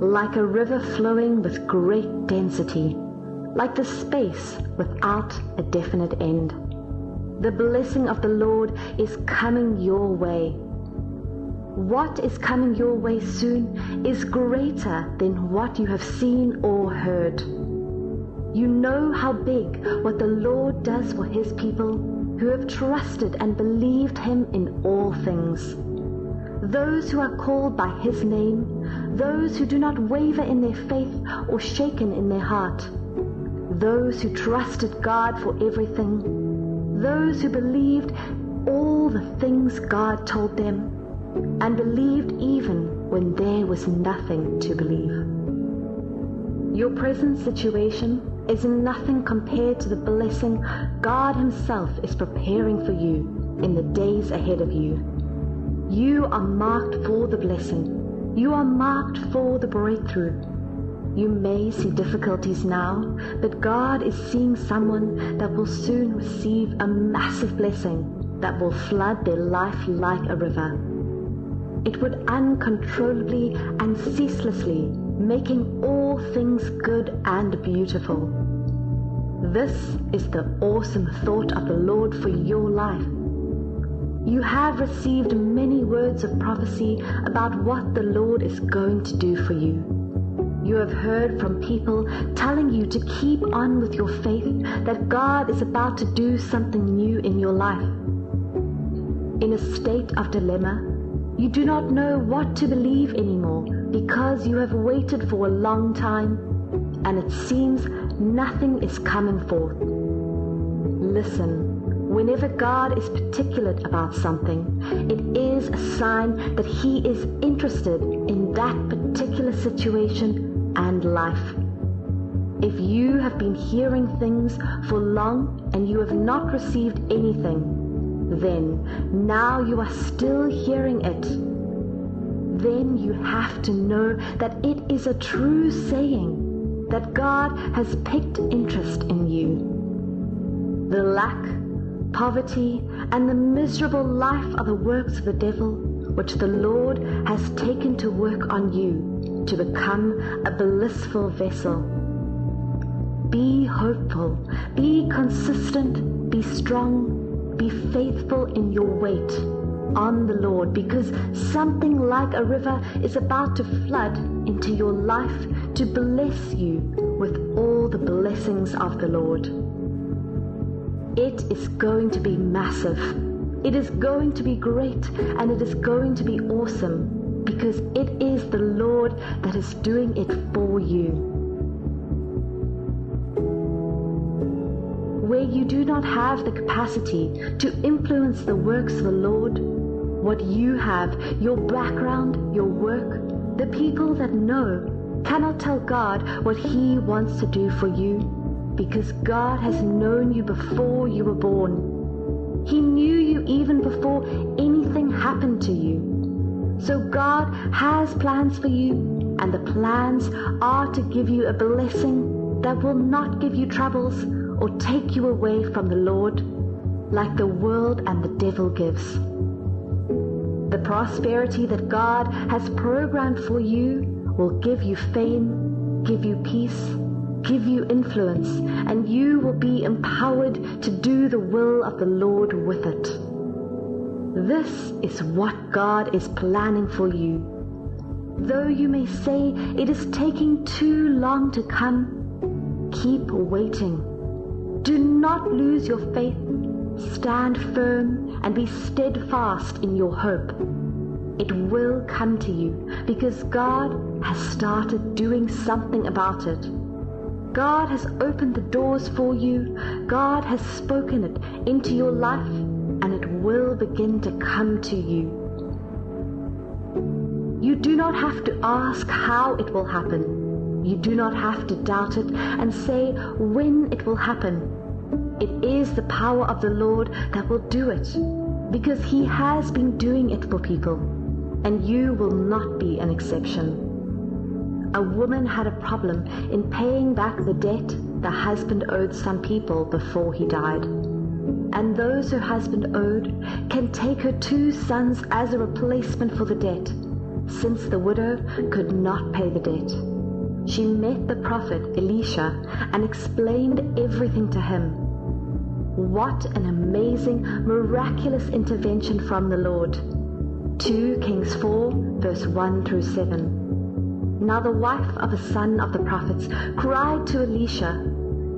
like a river flowing with great density, like the space without a definite end. The blessing of the Lord is coming your way. What is coming your way soon is greater than what you have seen or heard. You know how big what the Lord does for His people who have trusted and believed Him in all things. Those who are called by His name, those who do not waver in their faith or shaken in their heart, those who trusted God for everything, those who believed all the things God told them, and believed even when there was nothing to believe. Your present situation is nothing compared to the blessing God Himself is preparing for you in the days ahead of you. You are marked for the blessing. You are marked for the breakthrough. You may see difficulties now, but God is seeing someone that will soon receive a massive blessing that will flood their life like a river. It would uncontrollably and ceaselessly making all things good and beautiful. This is the awesome thought of the Lord for your life. You have received many words of prophecy about what the Lord is going to do for you. You have heard from people telling you to keep on with your faith, that God is about to do something new in your life. In a state of dilemma, you do not know what to believe anymore because you have waited for a long time and it seems nothing is coming forth. Listen, whenever God is particular about something, it is a sign that He is interested in that particular situation and life. If you have been hearing things for long and you have not received anything, then now you are still hearing it. Then you have to know that it is a true saying that God has picked interest in you. The lack, poverty, and the miserable life are the works of the devil, which the Lord has taken to work on you to become a blissful vessel. Be hopeful, be consistent, be strong, be faithful in your wait on the Lord, because something like a river is about to flood into your life to bless you with all the blessings of the Lord. It is going to be massive. It is going to be great, and it is going to be awesome, because it is the Lord that is doing it for you. Where you do not have the capacity to influence the works of the Lord, what you have, your background, your work, the people that know, cannot tell God what He wants to do for you, because God has known you before you were born. He knew you even before anything happened to you. So God has plans for you, and the plans are to give you a blessing that will not give you troubles or take you away from the Lord like the world and the devil gives. The prosperity that God has programmed for you will give you fame, give you peace, give you influence, and you will be empowered to do the will of the Lord with it. This is what God is planning for you. Though you may say it is taking too long to come, keep waiting. Do not lose your faith. Stand firm and be steadfast in your hope. It will come to you because God has started doing something about it. God has opened the doors for you. God has spoken it into your life, and it will begin to come to you. You do not have to ask how it will happen. You do not have to doubt it and say when it will happen. It is the power of the Lord that will do it, because He has been doing it for people, and you will not be an exception. A woman had a problem in paying back the debt the husband owed some people before he died. And those her husband owed can take her 2 sons as a replacement for the debt, since the widow could not pay the debt. She met the prophet Elisha and explained everything to him. What an amazing, miraculous intervention from the Lord. 2 Kings 4, verse 1 through 7. Now the wife of a son of the prophets cried to Elisha,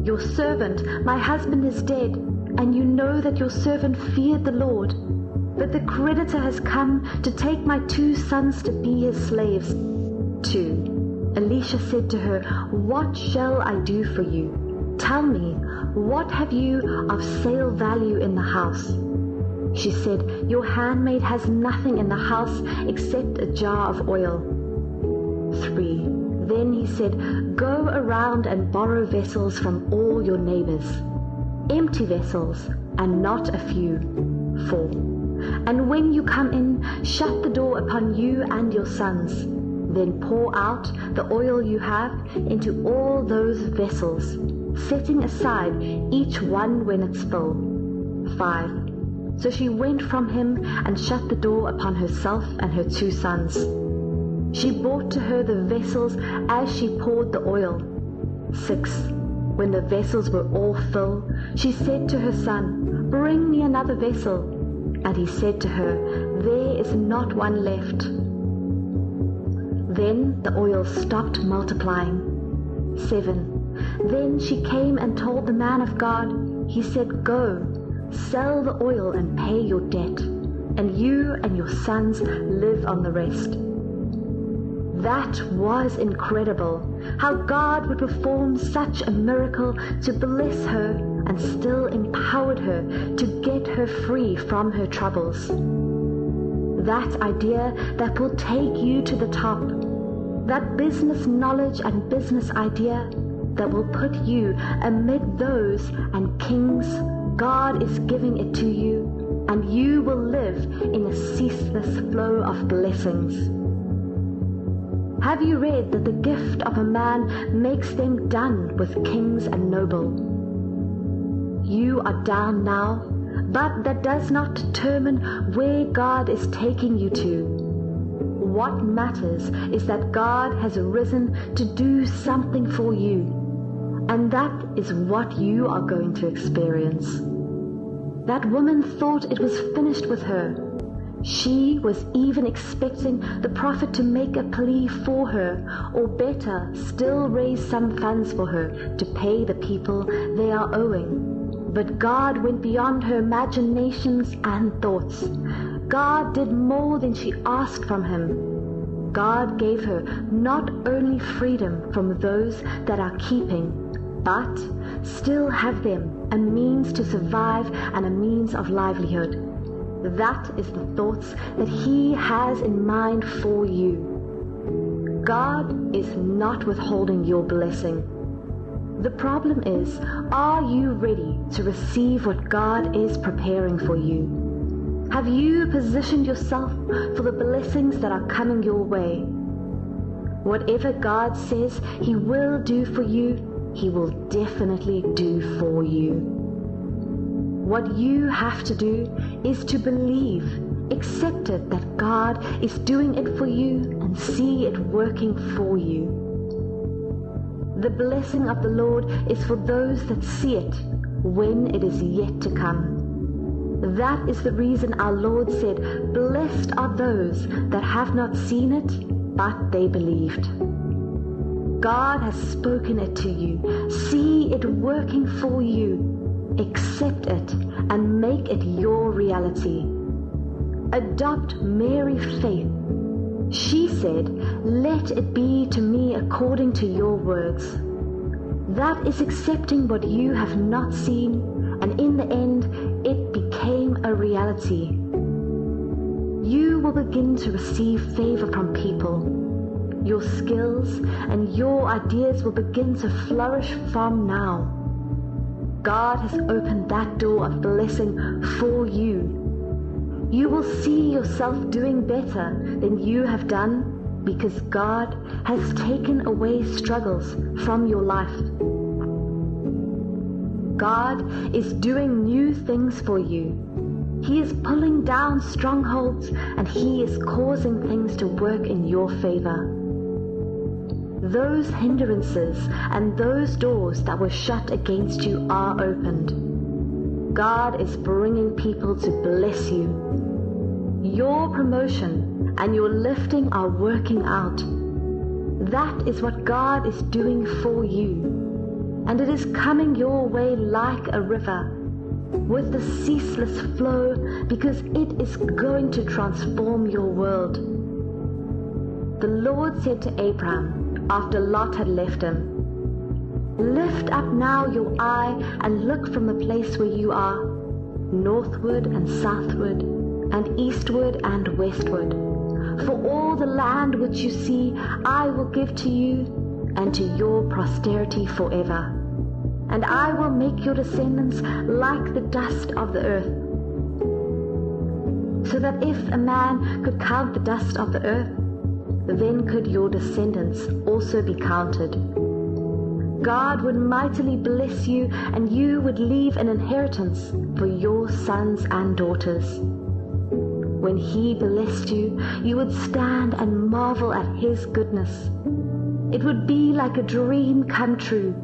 "Your servant, my husband, is dead, and you know that your servant feared the Lord. But the creditor has come to take my 2 sons to be his slaves." 2. Elisha said to her, "What shall I do for you? Tell me, what have you of sale value in the house?" She said, "Your handmaid has nothing in the house except a jar of oil." 3. Then he said, "Go around and borrow vessels from all your neighbors, empty vessels and not a few." 4. And when you come in, shut the door upon you and your sons. Then pour out the oil you have into all those vessels, setting aside each one when it's full. 5. So she went from him and shut the door upon herself and her 2 sons. She brought to her the vessels as she poured the oil. 6. When the vessels were all full, she said to her son, "Bring me another vessel." And he said to her, "There is not one left." Then the oil stopped multiplying. 7. Then she came and told the man of God. He said, "Go, sell the oil and pay your debt, and you and your sons live on the rest." That was incredible, how God would perform such a miracle to bless her and still empowered her to get her free from her troubles. That idea that will take you to the top, that business knowledge and business idea that will put you amid those and kings, God is giving it to you, and you will live in a ceaseless flow of blessings. Have you read that the gift of a man makes them done with kings and noble? You are down now, but that does not determine where God is taking you to. What matters is that God has risen to do something for you, and that is what you are going to experience. That woman thought it was finished with her. She was even expecting the prophet to make a plea for her, or better, still raise some funds for her to pay the people they are owing. But God went beyond her imaginations and thoughts. God did more than she asked from him. God gave her not only freedom from those that are keeping, but still have them a means to survive and a means of livelihood. That is the thoughts that He has in mind for you. God is not withholding your blessing. The problem is, are you ready to receive what God is preparing for you? Have you positioned yourself for the blessings that are coming your way? Whatever God says He will do for you, He will definitely do for you. What you have to do is to believe, accept it that God is doing it for you, and see it working for you. The blessing of the Lord is for those that see it when it is yet to come. That is the reason our Lord said, "Blessed are those that have not seen it, but they believed." God has spoken it to you. See it working for you. Accept it and make it your reality. Adopt Mary's faith. She said, "Let it be to me according to your words." That is accepting what you have not seen, and in the end, it became a reality. You will begin to receive favor from people. Your skills and your ideas will begin to flourish from now. God has opened that door of blessing for you. You will see yourself doing better than you have done because God has taken away struggles from your life. God is doing new things for you. He is pulling down strongholds, and He is causing things to work in your favor. Those hindrances and those doors that were shut against you are opened. God is bringing people to bless you. Your promotion and your lifting are working out. That is what God is doing for you. And it is coming your way like a river, with the ceaseless flow, because it is going to transform your world. The Lord said to Abraham, after Lot had left him, "Lift up now your eye and look from the place where you are, northward and southward, and eastward and westward. For all the land which you see I will give to you and to your posterity forever. And I will make your descendants like the dust of the earth, so that if a man could count the dust of the earth, then could your descendants also be counted." God would mightily bless you, and you would leave an inheritance for your sons and daughters. When He blessed you, you would stand and marvel at His goodness. It would be like a dream come true.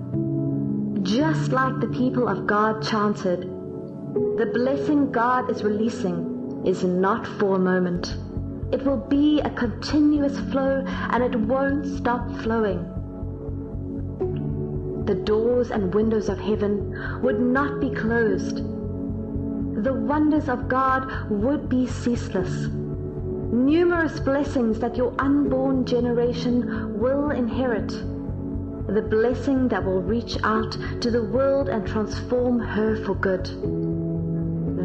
Just like the people of God chanted, the blessing God is releasing is not for a moment. It will be a continuous flow, and it won't stop flowing. The doors and windows of heaven would not be closed. The wonders of God would be ceaseless. Numerous blessings that your unborn generation will inherit. The blessing that will reach out to the world and transform her for good.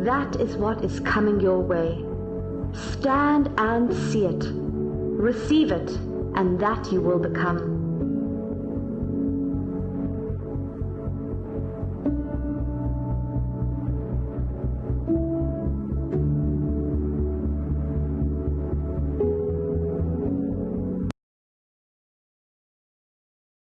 That is what is coming your way. Stand and see it. Receive it, and that you will become.